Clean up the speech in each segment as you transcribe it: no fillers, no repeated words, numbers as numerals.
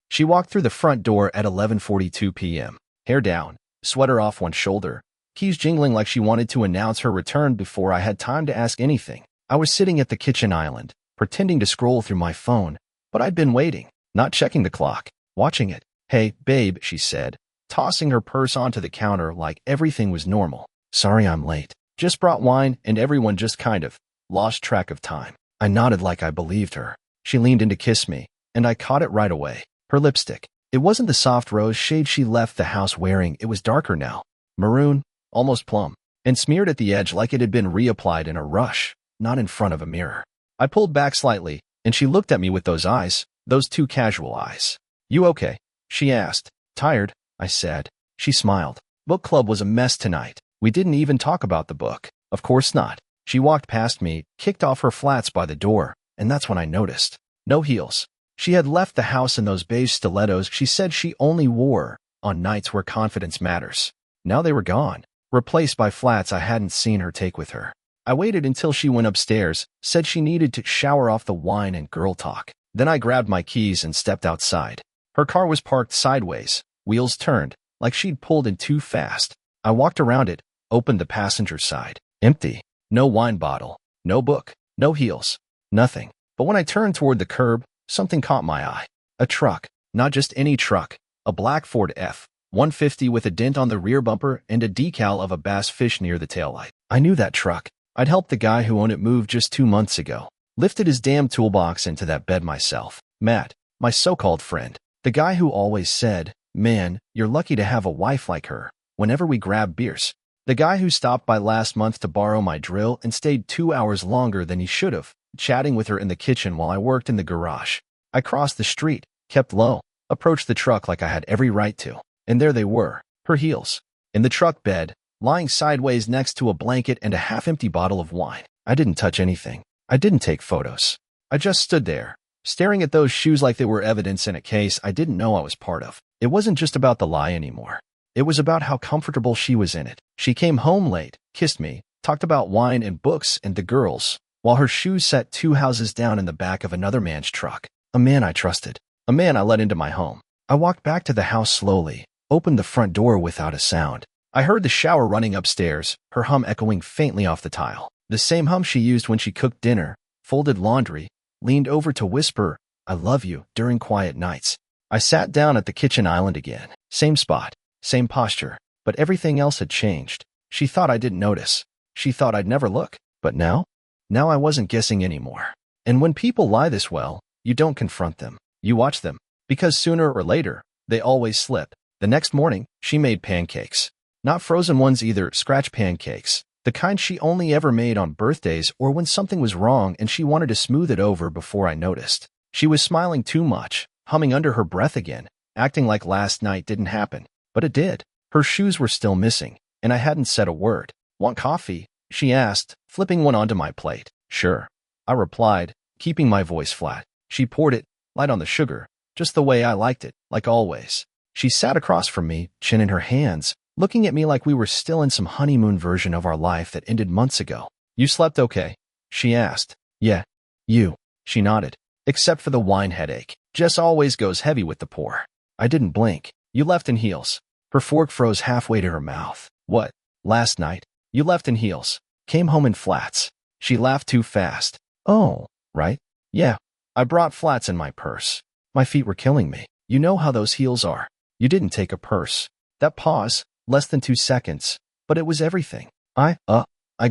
She walked through the front door at 11:42 p.m., hair down, sweater off one shoulder, keys jingling like she wanted to announce her return before I had time to ask anything. I was sitting at the kitchen island, pretending to scroll through my phone, but I'd been waiting, not checking the clock, watching it. "Hey, babe," she said, tossing her purse onto the counter like everything was normal. "Sorry I'm late. Just brought wine," and everyone just kind of lost track of time. I nodded like I believed her. She leaned in to kiss me, and I caught it right away. Her lipstick. It wasn't the soft rose shade she left the house wearing. It was darker now. Maroon, almost plum, and smeared at the edge like it had been reapplied in a rush, not in front of a mirror. I pulled back slightly, and she looked at me with those eyes, those two casual eyes. "You okay?" she asked. "Tired," I said. She smiled. "Book club was a mess tonight. We didn't even talk about the book." "Of course not." She walked past me, kicked off her flats by the door, and that's when I noticed. No heels. She had left the house in those beige stilettos she said she only wore on nights where confidence matters. Now they were gone, replaced by flats I hadn't seen her take with her. I waited until she went upstairs, said she needed to shower off the wine and girl talk. Then I grabbed my keys and stepped outside. Her car was parked sideways, wheels turned, like she'd pulled in too fast. I walked around it, opened the passenger side. Empty. No wine bottle, no book, no heels, nothing. But when I turned toward the curb, something caught my eye. A truck. Not just any truck. A black Ford F-150 with a dent on the rear bumper and a decal of a bass fish near the taillight. I knew that truck. I'd helped the guy who owned it move just 2 months ago. Lifted his damn toolbox into that bed myself. Matt, my so-called friend. The guy who always said, "Man, you're lucky to have a wife like her," whenever we grabbed beers. The guy who stopped by last month to borrow my drill and stayed 2 hours longer than he should have, chatting with her in the kitchen while I worked in the garage. I crossed the street, kept low, approached the truck like I had every right to. And there they were, her heels, in the truck bed, lying sideways next to a blanket and a half-empty bottle of wine. I didn't touch anything. I didn't take photos. I just stood there, staring at those shoes like they were evidence in a case I didn't know I was part of. It wasn't just about the lie anymore. It was about how comfortable she was in it. She came home late, kissed me, talked about wine and books and the girls, while her shoes sat 2 houses down in the back of another man's truck. A man I trusted. A man I let into my home. I walked back to the house slowly, opened the front door without a sound. I heard the shower running upstairs, her hum echoing faintly off the tile. The same hum she used when she cooked dinner, folded laundry, leaned over to whisper, "I love you," during quiet nights. I sat down at the kitchen island again. Same spot. Same posture, but everything else had changed. She thought I didn't notice. She thought I'd never look. But now? Now I wasn't guessing anymore. And when people lie this well, you don't confront them. You watch them. Because sooner or later, they always slip. The next morning, she made pancakes. Not frozen ones either, scratch pancakes. The kind she only ever made on birthdays or when something was wrong and she wanted to smooth it over before I noticed. She was smiling too much, humming under her breath again, acting like last night didn't happen. But it did. Her shoes were still missing, and I hadn't said a word. "Want coffee?" she asked, flipping one onto my plate. "Sure," I replied, keeping my voice flat. She poured it, light on the sugar, just the way I liked it, like always. She sat across from me, chin in her hands, looking at me like we were still in some honeymoon version of our life that ended months ago. "You slept okay?" she asked. "Yeah. You?" She nodded. "Except for the wine headache. Jess always goes heavy with the pour." I didn't blink. "You left in heels." Her fork froze halfway to her mouth. "What? Last night? You left in heels. Came home in flats." She laughed too fast. "Oh, right? Yeah. I brought flats in my purse. My feet were killing me. You know how those heels are. You didn't take a purse." That pause, less than 2 seconds, but it was everything. I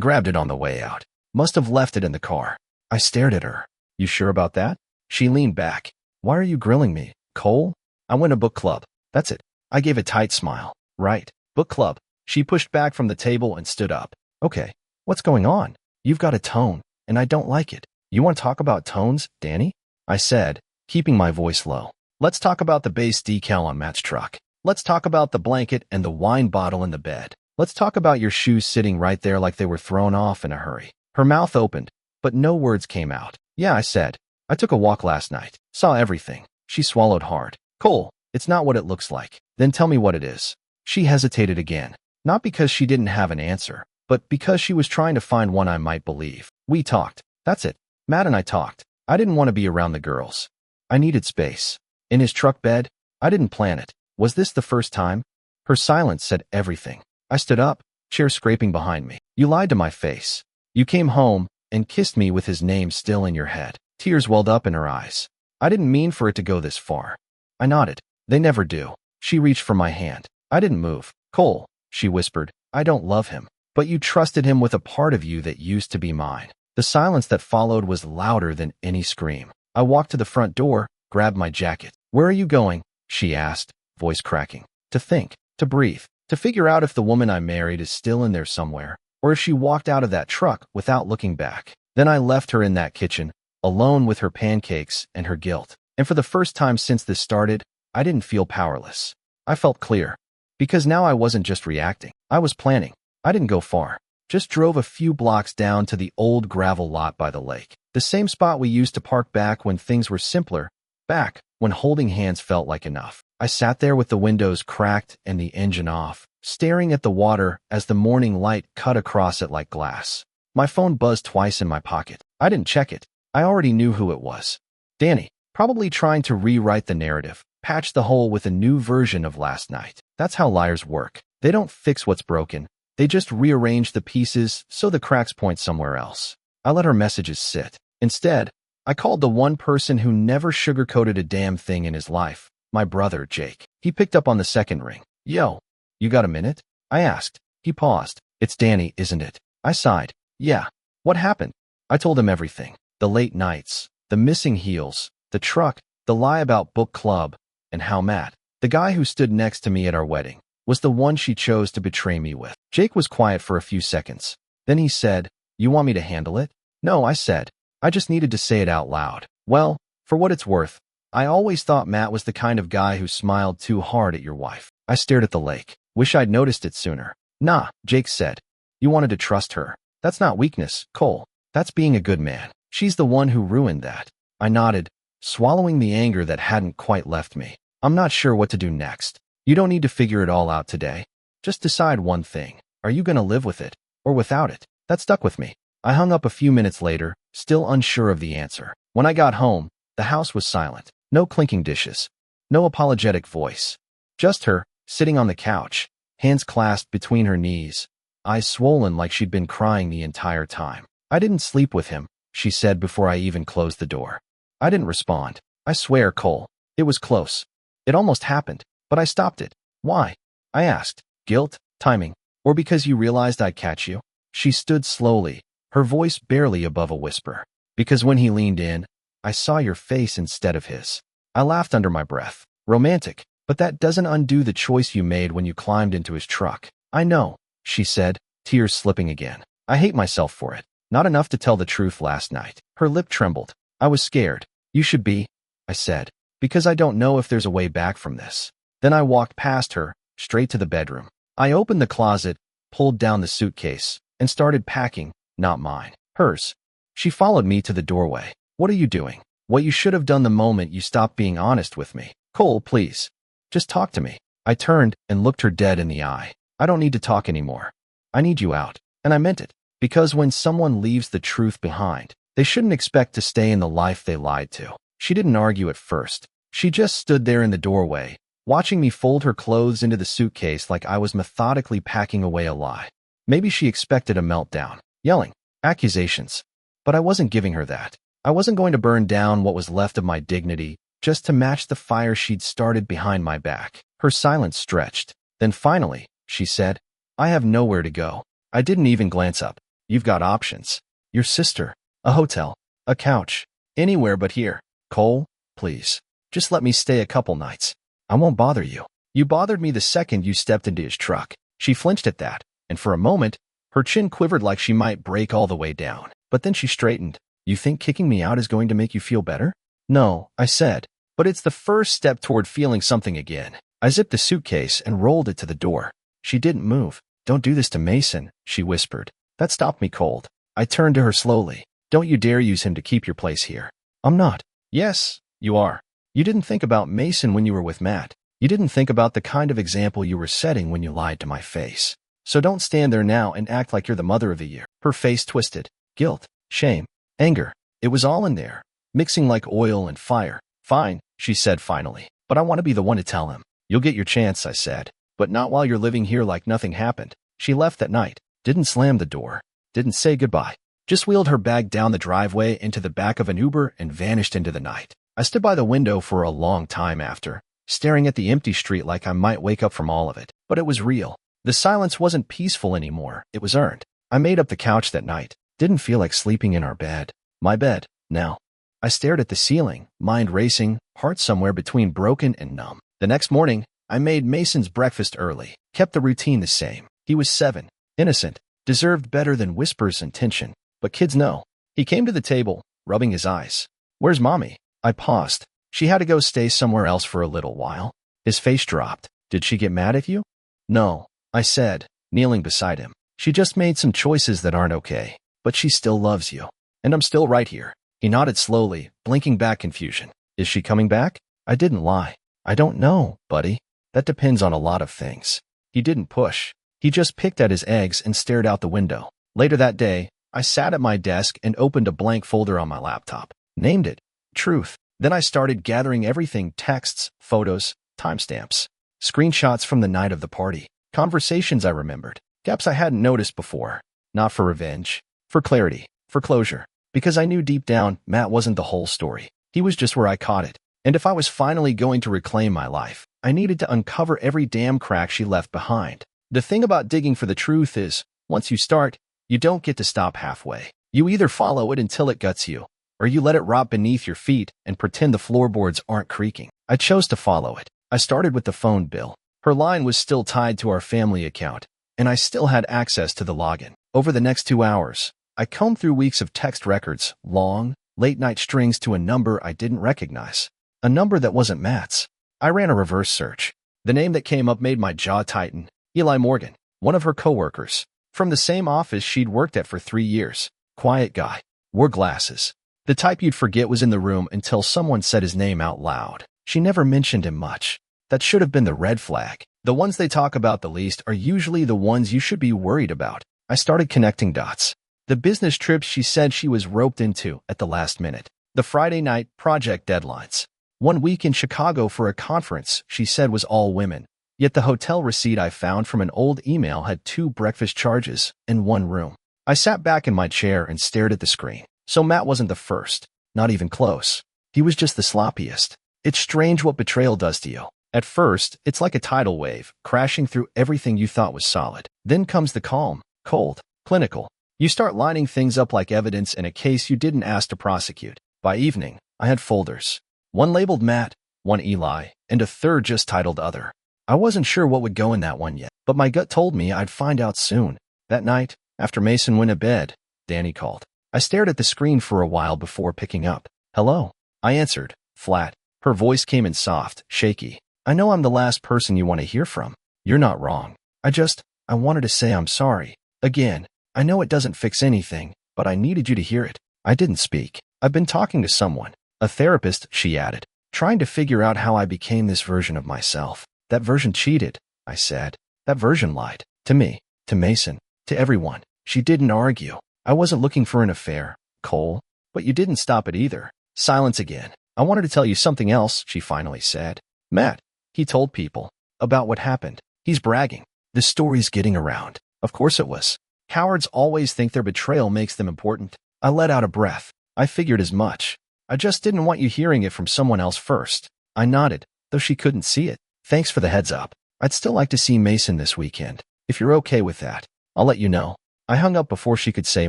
grabbed it on the way out. Must have left it in the car. I stared at her. "You sure about that?" She leaned back. "Why are you grilling me, Cole?" "I went to book club. That's it." I gave a tight smile. "Right. Book club." She pushed back from the table and stood up. "Okay. What's going on? You've got a tone, and I don't like it." "You want to talk about tones, Danny?" I said, keeping my voice low. "Let's talk about the base decal on Matt's truck. Let's talk about the blanket and the wine bottle in the bed. Let's talk about your shoes sitting right there like they were thrown off in a hurry." Her mouth opened, but no words came out. "Yeah," I said. "I took a walk last night. Saw everything." She swallowed hard. "Cole, it's not what it looks like." "Then tell me what it is." She hesitated again, not because she didn't have an answer, but because she was trying to find one I might believe. "We talked. That's it. Matt and I talked. I didn't want to be around the girls. I needed space." In his truck bed? I didn't plan it. Was this the first time? Her silence said everything. I stood up, chair scraping behind me. You lied to my face. You came home and kissed me with his name still in your head. Tears welled up in her eyes. I didn't mean for it to go this far. I nodded. They never do. She reached for my hand. I didn't move. Cole, she whispered, I don't love him. But you trusted him with a part of you that used to be mine. The silence that followed was louder than any scream. I walked to the front door, grabbed my jacket. Where are you going? She asked, voice cracking. To think, to breathe, to figure out if the woman I married is still in there somewhere, or if she walked out of that truck without looking back. Then I left her in that kitchen, alone with her pancakes and her guilt. And for the first time since this started, I didn't feel powerless. I felt clear. Because now I wasn't just reacting. I was planning. I didn't go far. Just drove a few blocks down to the old gravel lot by the lake. The same spot we used to park back when things were simpler. Back when holding hands felt like enough. I sat there with the windows cracked and the engine off, staring at the water as the morning light cut across it like glass. My phone buzzed twice in my pocket. I didn't check it. I already knew who it was. Danny, probably trying to rewrite the narrative, patch the hole with a new version of last night. That's how liars work. They don't fix what's broken. They just rearrange the pieces so the cracks point somewhere else. I let her messages sit. Instead, I called the one person who never sugarcoated a damn thing in his life, my brother, Jake. He picked up on the second ring. Yo, you got a minute? I asked. He paused. It's Danny, isn't it? I sighed. Yeah. What happened? I told him everything. The late nights, the missing heels, the truck, the lie about book club, and how Matt, the guy who stood next to me at our wedding, was the one she chose to betray me with. Jake was quiet for a few seconds. Then he said, You want me to handle it? No, I said. I just needed to say it out loud. Well, for what it's worth, I always thought Matt was the kind of guy who smiled too hard at your wife. I stared at the lake. Wish I'd noticed it sooner. Nah, Jake said. You wanted to trust her. That's not weakness, Cole. That's being a good man. She's the one who ruined that. I nodded, swallowing the anger that hadn't quite left me. I'm not sure what to do next. You don't need to figure it all out today. Just decide one thing. Are you going to live with it or without it? That stuck with me. I hung up a few minutes later, still unsure of the answer. When I got home, the house was silent. No clinking dishes. No apologetic voice. Just her, sitting on the couch, hands clasped between her knees, eyes swollen like she'd been crying the entire time. I didn't sleep with him, she said before I even closed the door. I didn't respond. I swear, Cole. It was close. It almost happened, but I stopped it. Why? I asked. Guilt? Timing? Or because you realized I'd catch you? She stood slowly, her voice barely above a whisper. Because when he leaned in, I saw your face instead of his. I laughed under my breath. Romantic, but that doesn't undo the choice you made when you climbed into his truck. I know, she said, tears slipping again. I hate myself for it. Not enough to tell the truth last night. Her lip trembled. I was scared. You should be, I said, because I don't know if there's a way back from this. Then I walked past her, straight to the bedroom. I opened the closet, pulled down the suitcase, and started packing, not mine, hers. She followed me to the doorway. What are you doing? What you should have done the moment you stopped being honest with me. Cole, please. Just talk to me. I turned and looked her dead in the eye. I don't need to talk anymore. I need you out. And I meant it. Because when someone leaves the truth behind, they shouldn't expect to stay in the life they lied to. She didn't argue at first. She just stood there in the doorway, watching me fold her clothes into the suitcase like I was methodically packing away a lie. Maybe she expected a meltdown, yelling, accusations. But I wasn't giving her that. I wasn't going to burn down what was left of my dignity just to match the fire she'd started behind my back. Her silence stretched. Then finally, she said, I have nowhere to go. I didn't even glance up. You've got options. Your sister, a hotel, a couch, anywhere but here. Cole, please. Just let me stay a couple nights. I won't bother you. You bothered me the second you stepped into his truck. She flinched at that, and for a moment, her chin quivered like she might break all the way down. But then she straightened. You think kicking me out is going to make you feel better? No, I said. But it's the first step toward feeling something again. I zipped the suitcase and rolled it to the door. She didn't move. Don't do this to Mason, she whispered. That stopped me cold. I turned to her slowly. Don't you dare use him to keep your place here. I'm not. Yes, you are. You didn't think about Mason when you were with Matt. You didn't think about the kind of example you were setting when you lied to my face. So don't stand there now and act like you're the mother of the year. Her face twisted. Guilt, shame, anger. It was all in there, mixing like oil and fire. Fine, she said finally. But I want to be the one to tell him. You'll get your chance, I said. But not while you're living here like nothing happened. She left that night, didn't slam the door, didn't say goodbye. Just wheeled her bag down the driveway into the back of an Uber and vanished into the night. I stood by the window for a long time after, staring at the empty street like I might wake up from all of it. But it was real. The silence wasn't peaceful anymore. It was earned. I made up the couch that night. Didn't feel like sleeping in our bed. My bed, now. I stared at the ceiling, mind racing, heart somewhere between broken and numb. The next morning, I made Mason's breakfast early. Kept the routine the same. He was 7. Innocent. Deserved better than whispers and tension. But kids know. He came to the table, rubbing his eyes. Where's Mommy? I paused. She had to go stay somewhere else for a little while. His face dropped. Did she get mad at you? No, I said, kneeling beside him. She just made some choices that aren't okay. But she still loves you. And I'm still right here. He nodded slowly, blinking back confusion. Is she coming back? I didn't lie. I don't know, buddy. That depends on a lot of things. He didn't push. He just picked at his eggs and stared out the window. Later that day, I sat at my desk and opened a blank folder on my laptop. Named it Truth. Then I started gathering everything: texts, photos, timestamps, screenshots from the night of the party, conversations I remembered, gaps I hadn't noticed before. Not for revenge, for clarity, for closure. Because I knew deep down, Matt wasn't the whole story. He was just where I caught it. And if I was finally going to reclaim my life, I needed to uncover every damn crack she left behind. The thing about digging for the truth is, once you start, you don't get to stop halfway. You either follow it until it guts you, or you let it rot beneath your feet and pretend the floorboards aren't creaking. I chose to follow it. I started with the phone bill. Her line was still tied to our family account, and I still had access to the login. Over the next 2 hours, I combed through weeks of text records, long, late-night strings to a number I didn't recognize. A number that wasn't Matt's. I ran a reverse search. The name that came up made my jaw tighten. Eli Morgan, one of her coworkers. From the same office she'd worked at for 3 years. Quiet guy. Wore glasses. The type you'd forget was in the room until someone said his name out loud. She never mentioned him much. That should have been the red flag. The ones they talk about the least are usually the ones you should be worried about. I started connecting dots. The business trips she said she was roped into at the last minute. The Friday night project deadlines. 1 week in Chicago for a conference she said was all women. Yet the hotel receipt I found from an old email had 2 breakfast charges in 1 room. I sat back in my chair and stared at the screen. So Matt wasn't the first. Not even close. He was just the sloppiest. It's strange what betrayal does to you. At first, it's like a tidal wave, crashing through everything you thought was solid. Then comes the calm, cold, clinical. You start lining things up like evidence in a case you didn't ask to prosecute. By evening, I had folders. 1 labeled Matt, 1 Eli, and a 3rd just titled Other. I wasn't sure what would go in that one yet, but my gut told me I'd find out soon. That night, after Mason went to bed, Danny called. I stared at the screen for a while before picking up. Hello? I answered, flat. Her voice came in soft, shaky. I know I'm the last person you want to hear from. You're not wrong. I wanted to say I'm sorry. Again. I know it doesn't fix anything, but I needed you to hear it. I didn't speak. I've been talking to someone. A therapist, she added. Trying to figure out how I became this version of myself. That version cheated, I said. That version lied. To me. To Mason. To everyone. She didn't argue. I wasn't looking for an affair, Cole. But you didn't stop it either. Silence again. I wanted to tell you something else, she finally said. Matt. He told people. About what happened. He's bragging. The story's getting around. Of course it was. Cowards always think their betrayal makes them important. I let out a breath. I figured as much. I just didn't want you hearing it from someone else first. I nodded, though she couldn't see it. Thanks for the heads up. I'd still like to see Mason this weekend. If you're okay with that, I'll let you know. I hung up before she could say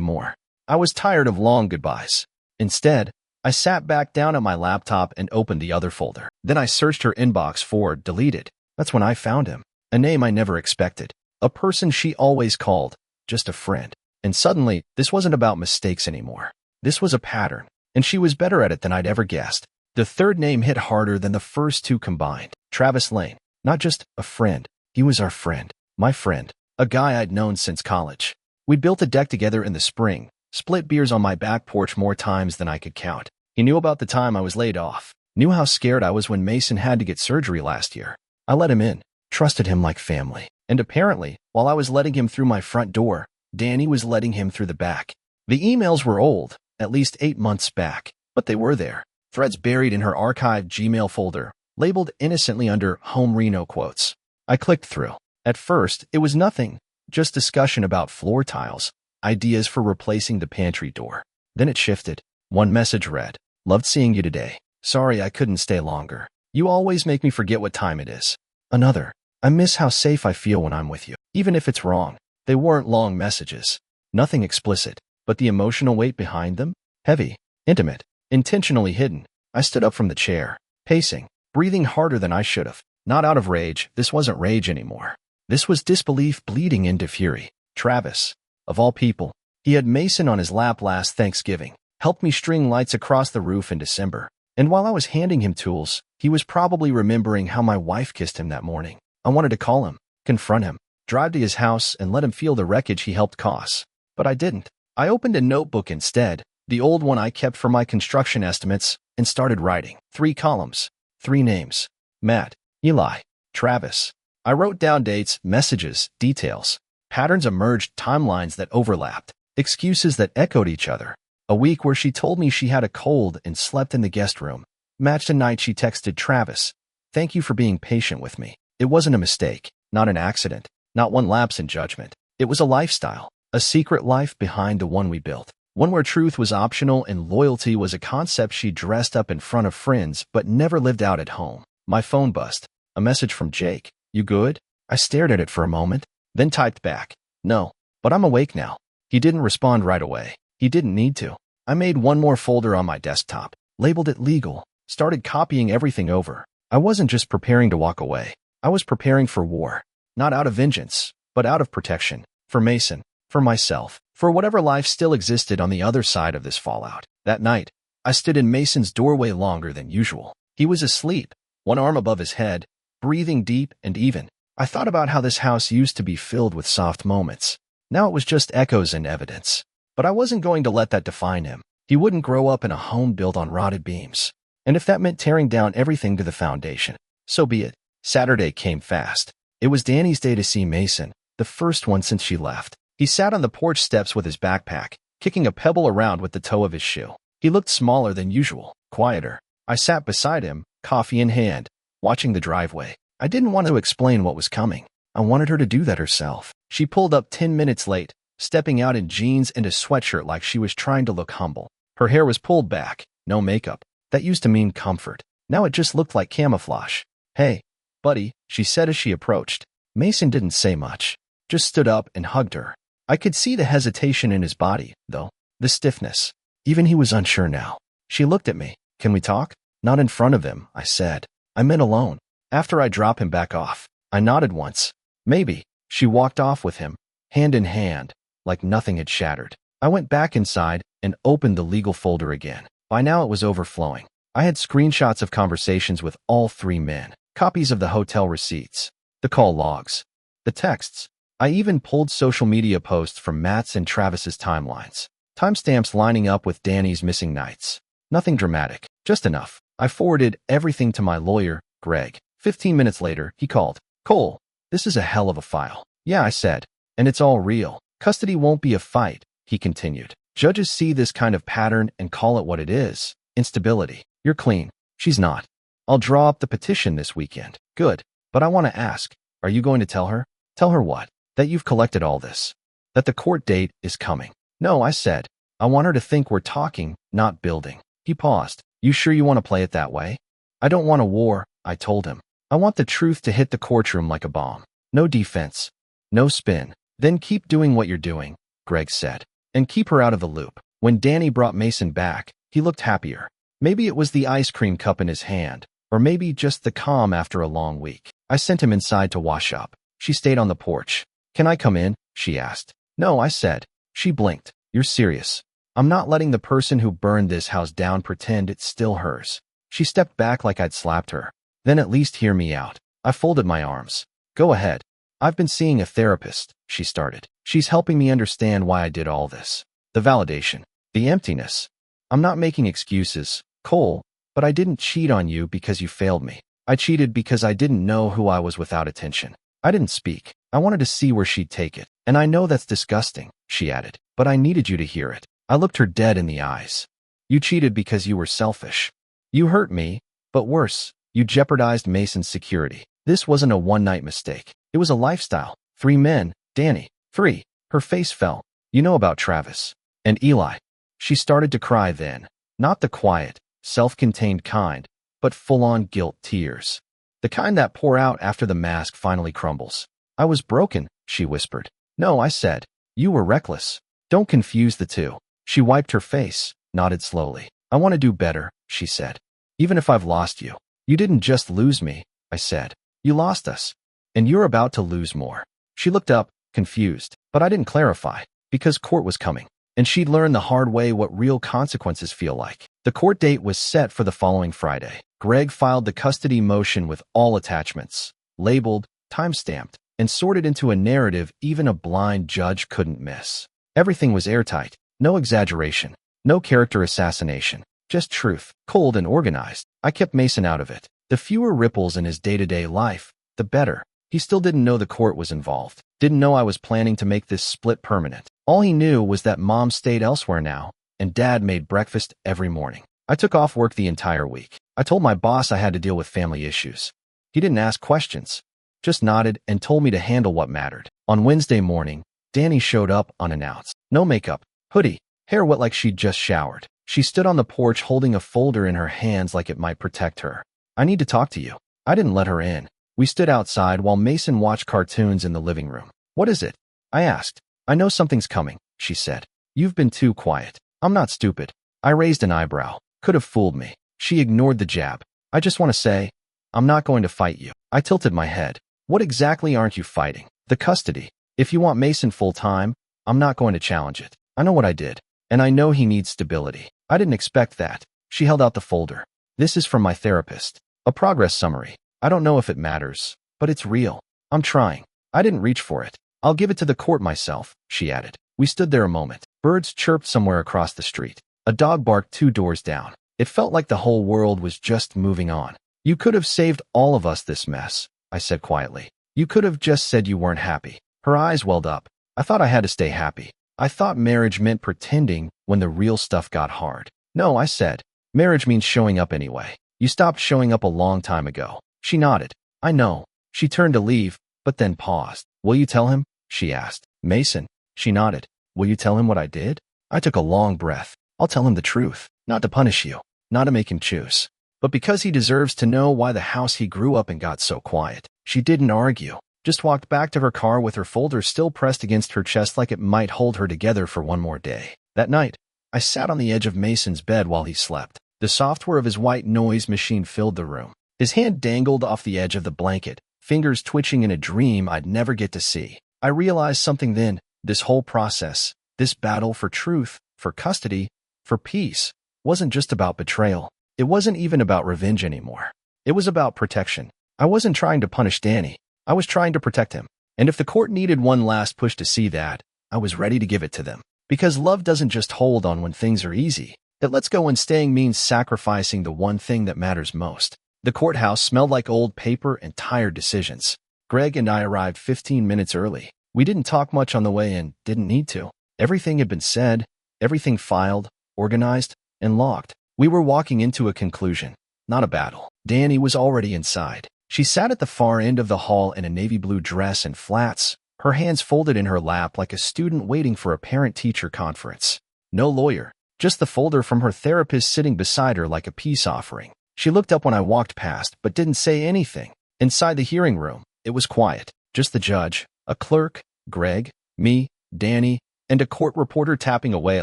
more. I was tired of long goodbyes. Instead, I sat back down at my laptop and opened the other folder. Then I searched her inbox for deleted. That's when I found him. A name I never expected. A person she always called. Just a friend. And suddenly, this wasn't about mistakes anymore. This was a pattern, and she was better at it than I'd ever guessed. The 3rd name hit harder than the first 2 combined. Travis Lane. Not just a friend. He was our friend. My friend. A guy I'd known since college. We built a deck together in the spring, split beers on my back porch more times than I could count. He knew about the time I was laid off. Knew how scared I was when Mason had to get surgery last year. I let him in. Trusted him like family. And apparently, while I was letting him through my front door, Danny was letting him through the back. The emails were old, at least 8 months back, but they were there. threads buried in her archived Gmail folder, labeled innocently under Home Reno quotes. I clicked through. At first, it was nothing, just discussion about floor tiles, ideas for replacing the pantry door. Then it shifted. One message read, "Loved seeing you today. Sorry I couldn't stay longer. You always make me forget what time it is." Another, "I miss how safe I feel when I'm with you, even if it's wrong." They weren't long messages. Nothing explicit, but the emotional weight behind them? Heavy, intimate, intentionally hidden. I stood up from the chair, pacing, breathing harder than I should have. Not out of rage, this wasn't rage anymore. This was disbelief bleeding into fury. Travis, of all people, he had Mason on his lap last Thanksgiving, helped me string lights across the roof in December. And while I was handing him tools, he was probably remembering how my wife kissed him that morning. I wanted to call him, confront him, drive to his house and let him feel the wreckage he helped cause. But I didn't. I opened a notebook instead, the old one I kept for my construction estimates, and started writing. 3 columns, 3 names. Matt, Eli, Travis. I wrote down dates, messages, details. Patterns emerged, timelines that overlapped, excuses that echoed each other. A week where she told me she had a cold and slept in the guest room. Matched a night she texted Travis, "Thank you for being patient with me." It wasn't a mistake, not an accident, not one lapse in judgment. It was a lifestyle, a secret life behind the one we built. One where truth was optional and loyalty was a concept she dressed up in front of friends but never lived out at home. My phone buzzed. A message from Jake. "You good?" I stared at it for a moment, then typed back, "No, but I'm awake now." He didn't respond right away. He didn't need to. I made one more folder on my desktop, labeled it legal, started copying everything over. I wasn't just preparing to walk away. I was preparing for war. Not out of vengeance, but out of protection. For Mason, for myself, for whatever life still existed on the other side of this fallout. That night, I stood in Mason's doorway longer than usual. He was asleep, one arm above his head, breathing deep and even. I thought about how this house used to be filled with soft moments. Now it was just echoes and evidence. But I wasn't going to let that define him. He wouldn't grow up in a home built on rotted beams. And if that meant tearing down everything to the foundation, so be it. Saturday came fast. It was Danny's day to see Mason, the first one since she left. He sat on the porch steps with his backpack, kicking a pebble around with the toe of his shoe. He looked smaller than usual, quieter. I sat beside him, coffee in hand, watching the driveway. I didn't want to explain what was coming. I wanted her to do that herself. She pulled up 10 minutes late, stepping out in jeans and a sweatshirt like she was trying to look humble. Her hair was pulled back, no makeup. That used to mean comfort. Now it just looked like camouflage. "Hey, buddy," she said as she approached. Mason didn't say much, just stood up and hugged her. I could see the hesitation in his body, though, the stiffness. Even he was unsure now. She looked at me. "Can we talk?" "Not in front of him," I said. "I meant alone. After I drop him back off." I nodded once. "Maybe." She walked off with him, hand in hand, like nothing had shattered. I went back inside and opened the legal folder again. By now it was overflowing. I had screenshots of conversations with all 3 men, copies of the hotel receipts, the call logs, the texts. I even pulled social media posts from Matt's and Travis's timelines. Timestamps lining up with Danny's missing nights. Nothing dramatic, just enough. I forwarded everything to my lawyer, Greg. 15 minutes later, he called. "Cole, this is a hell of a file." "Yeah," I said. "And it's all real. Custody won't be a fight," he continued. "Judges see this kind of pattern and call it what it is. Instability. You're clean. She's not. I'll draw up the petition this weekend." "Good. But I want to ask, are you going to tell her?" "Tell her what?" "That you've collected all this. That the court date is coming." "No," I said. "I want her to think we're talking, not building." He paused. "You sure you want to play it that way?" "I don't want a war," I told him. "I want the truth to hit the courtroom like a bomb. No defense. No spin." "Then keep doing what you're doing," Greg said. "And keep her out of the loop." When Danny brought Mason back, he looked happier. Maybe it was the ice cream cup in his hand, or maybe just the calm after a long week. I sent him inside to wash up. She stayed on the porch. "Can I come in?" she asked. "No," I said. She blinked. "You're serious?" "I'm not letting the person who burned this house down pretend it's still hers." She stepped back like I'd slapped her. "Then at least hear me out." I folded my arms. "Go ahead." "I've been seeing a therapist," she started. "She's helping me understand why I did all this. The validation. The emptiness. I'm not making excuses, Cole, but I didn't cheat on you because you failed me. I cheated because I didn't know who I was without attention. I didn't speak. I wanted to see where she'd take it. And I know that's disgusting," she added, "but I needed you to hear it." I looked her dead in the eyes. "You cheated because you were selfish." You hurt me, but worse, you jeopardized Mason's security. This wasn't a one-night mistake. It was a lifestyle. 3 men, Danny. 3. Her face fell. You know about Travis. And Eli. She started to cry then. Not the quiet, self-contained kind, but full-on guilt tears. The kind that pour out after the mask finally crumbles. I was broken, she whispered. No, I said. You were reckless. Don't confuse the two. She wiped her face, nodded slowly. I want to do better, she said. Even if I've lost you. You didn't just lose me, I said. You lost us. And you're about to lose more. She looked up, confused, but I didn't clarify, because court was coming, and she'd learn the hard way what real consequences feel like. The court date was set for the following Friday. Greg filed the custody motion with all attachments, labeled, time-stamped, and sorted into a narrative even a blind judge couldn't miss. Everything was airtight, no exaggeration, no character assassination, just truth, cold and organized. I kept Mason out of it. The fewer ripples in his day-to-day life, the better. He still didn't know the court was involved, didn't know I was planning to make this split permanent. All he knew was that Mom stayed elsewhere now, and Dad made breakfast every morning. I took off work the entire week. I told my boss I had to deal with family issues. He didn't ask questions, just nodded and told me to handle what mattered. On Wednesday morning, Danny showed up unannounced. No makeup, hoodie, hair wet like she'd just showered. She stood on the porch holding a folder in her hands like it might protect her. I need to talk to you. I didn't let her in. We stood outside while Mason watched cartoons in the living room. What is it? I asked. I know something's coming, she said. You've been too quiet. I'm not stupid. I raised an eyebrow. Could have fooled me. She ignored the jab. I just want to say, I'm not going to fight you. I tilted my head. What exactly aren't you fighting? The custody. If you want Mason full-time, I'm not going to challenge it. I know what I did, and I know he needs stability. I didn't expect that. She held out the folder. This is from my therapist. A progress summary. I don't know if it matters, but it's real. I'm trying. I didn't reach for it. I'll give it to the court myself, she added. We stood there a moment. Birds chirped somewhere across the street. A dog barked 2 doors down. It felt like the whole world was just moving on. You could have saved all of us this mess, I said quietly. You could have just said you weren't happy. Her eyes welled up. I thought I had to stay happy. I thought marriage meant pretending when the real stuff got hard. No, I said. Marriage means showing up anyway. You stopped showing up a long time ago. She nodded. I know. She turned to leave, but then paused. Will you tell him? She asked. Mason. She nodded. Will you tell him what I did? I took a long breath. I'll tell him the truth. Not to punish you. Not to make him choose. But because he deserves to know why the house he grew up in got so quiet. She didn't argue. Just walked back to her car with her folder still pressed against her chest like it might hold her together for one more day. That night, I sat on the edge of Mason's bed while he slept. The software of his white noise machine filled the room. His hand dangled off the edge of the blanket, fingers twitching in a dream I'd never get to see. I realized something then. This whole process, this battle for truth, for custody, for peace, wasn't just about betrayal. It wasn't even about revenge anymore. It was about protection. I wasn't trying to punish Danny. I was trying to protect him. And if the court needed one last push to see that, I was ready to give it to them. Because love doesn't just hold on when things are easy. It lets go when staying means sacrificing the one thing that matters most. The courthouse smelled like old paper and tired decisions. Greg and I arrived 15 minutes early. We didn't talk much on the way in, didn't need to. Everything had been said, everything filed, organized, and locked. We were walking into a conclusion, not a battle. Danny was already inside. She sat at the far end of the hall in a navy blue dress and flats, her hands folded in her lap like a student waiting for a parent-teacher conference. No lawyer, just the folder from her therapist sitting beside her like a peace offering. She looked up when I walked past, but didn't say anything. Inside the hearing room, it was quiet. Just the judge, a clerk, Greg, me, Danny, and a court reporter tapping away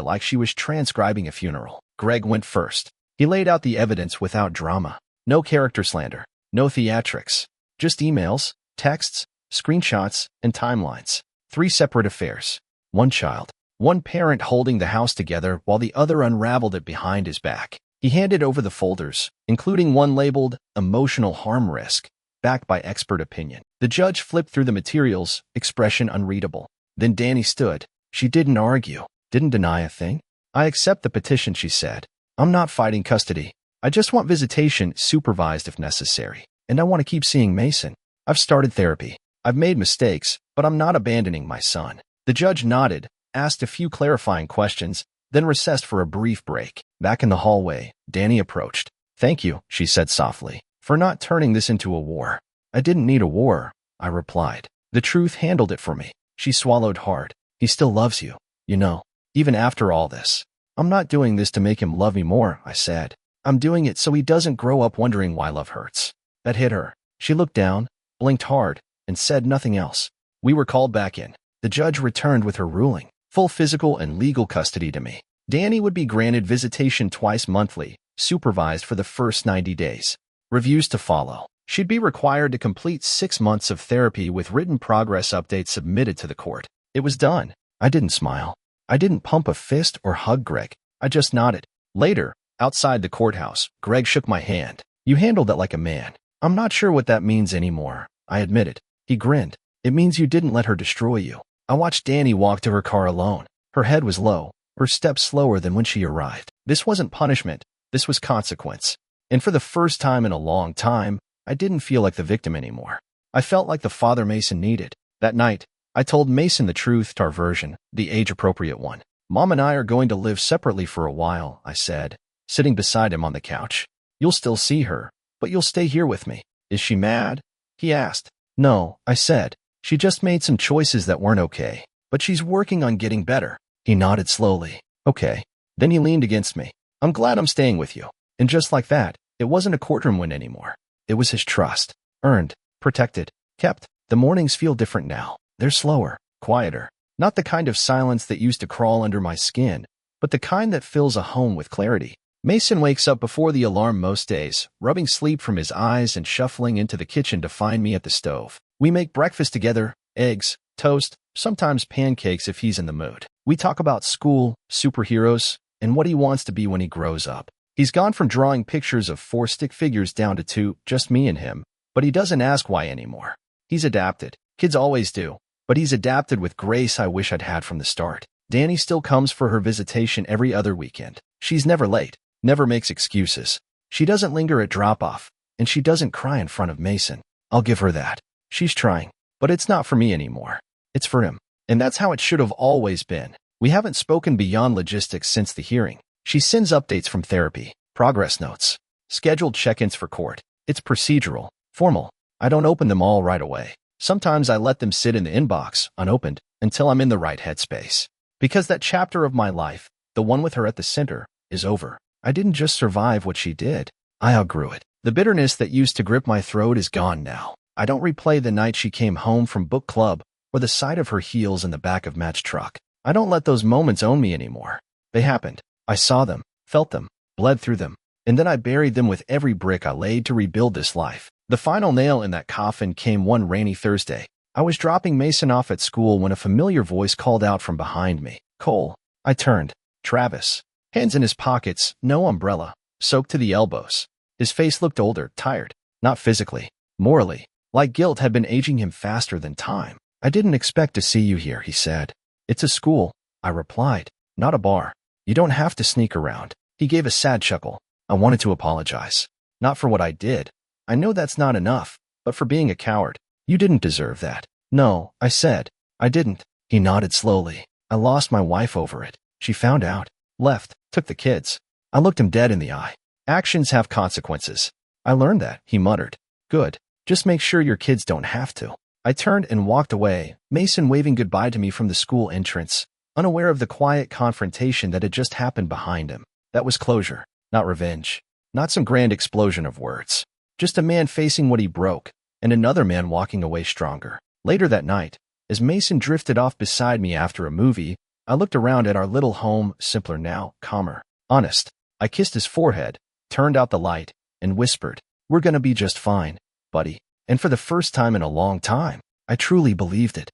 like she was transcribing a funeral. Greg went first. He laid out the evidence without drama. No character slander. No theatrics. Just emails, texts, screenshots, and timelines. 3 separate affairs. 1 child. 1 parent holding the house together while the other unraveled it behind his back. He handed over the folders, including one labeled Emotional Harm Risk, backed by expert opinion. The judge flipped through the materials, expression unreadable. Then Danny stood. She didn't argue, didn't deny a thing. I accept the petition, she said. I'm not fighting custody. I just want visitation, supervised if necessary. And I want to keep seeing Mason. I've started therapy. I've made mistakes, but I'm not abandoning my son. The judge nodded, asked a few clarifying questions, then recessed for a brief break. Back in the hallway, Danny approached. Thank you, she said softly, for not turning this into a war. I didn't need a war, I replied. The truth handled it for me. She swallowed hard. He still loves you, you know, even after all this. I'm not doing this to make him love me more, I said. I'm doing it so he doesn't grow up wondering why love hurts. That hit her. She looked down, blinked hard, and said nothing else. We were called back in. The judge returned with her ruling, full physical and legal custody to me. Danny would be granted visitation twice monthly, supervised for the first 90 days. Reviews to follow. She'd be required to complete 6 months of therapy with written progress updates submitted to the court. It was done. I didn't smile. I didn't pump a fist or hug Greg. I just nodded. Later, outside the courthouse, Greg shook my hand. You handled it like a man. I'm not sure what that means anymore, I admitted. He grinned. It means you didn't let her destroy you. I watched Danny walk to her car alone. Her head was low, her steps slower than when she arrived. This wasn't punishment. This was consequence. And for the first time in a long time, I didn't feel like the victim anymore. I felt like the father Mason needed. That night, I told Mason the truth, our version, the age-appropriate one. Mom and I are going to live separately for a while, I said, sitting beside him on the couch. You'll still see her, but you'll stay here with me. Is she mad? He asked. No, I said. She just made some choices that weren't okay, but she's working on getting better. He nodded slowly. Okay. Then he leaned against me. I'm glad I'm staying with you. And just like that, it wasn't a courtroom win anymore. It was his trust. Earned, protected, kept. The mornings feel different now. They're slower, quieter. Not the kind of silence that used to crawl under my skin, but the kind that fills a home with clarity. Mason wakes up before the alarm most days, rubbing sleep from his eyes and shuffling into the kitchen to find me at the stove. We make breakfast together, eggs, toast, sometimes pancakes if he's in the mood. We talk about school, superheroes, and what he wants to be when he grows up. He's gone from drawing pictures of 4 stick figures down to 2, just me and him, but he doesn't ask why anymore. He's adapted. Kids always do, but he's adapted with grace I wish I'd had from the start. Danny still comes for her visitation every other weekend. She's never late, never makes excuses. She doesn't linger at drop-off, and she doesn't cry in front of Mason. I'll give her that. She's trying, but it's not for me anymore. It's for him. And that's how it should have always been. We haven't spoken beyond logistics since the hearing. She sends updates from therapy, progress notes, scheduled check-ins for court. It's procedural, formal. I don't open them all right away. Sometimes I let them sit in the inbox, unopened, until I'm in the right headspace. Because that chapter of my life, the one with her at the center, is over. I didn't just survive what she did. I outgrew it. The bitterness that used to grip my throat is gone now. I don't replay the night she came home from book club or the sight of her heels in the back of Matt's truck. I don't let those moments own me anymore. They happened. I saw them, felt them, bled through them, and then I buried them with every brick I laid to rebuild this life. The final nail in that coffin came one rainy Thursday. I was dropping Mason off at school when a familiar voice called out from behind me. Cole. I turned. Travis. Hands in his pockets, no umbrella, soaked to the elbows. His face looked older, tired. Not physically, morally. Like guilt had been aging him faster than time. I didn't expect to see you here, he said. It's a school, I replied. Not a bar. You don't have to sneak around. He gave a sad chuckle. I wanted to apologize. Not for what I did. I know that's not enough, but for being a coward. You didn't deserve that. No, I said. I didn't. He nodded slowly. I lost my wife over it. She found out. Left. Took the kids. I looked him dead in the eye. Actions have consequences. I learned that, he muttered. Good. Just make sure your kids don't have to. I turned and walked away, Mason waving goodbye to me from the school entrance, unaware of the quiet confrontation that had just happened behind him. That was closure, not revenge, not some grand explosion of words. Just a man facing what he broke, and another man walking away stronger. Later that night, as Mason drifted off beside me after a movie, I looked around at our little home, simpler now, calmer, honest. I kissed his forehead, turned out the light, and whispered, "We're gonna be just fine, buddy." And for the first time in a long time, I truly believed it.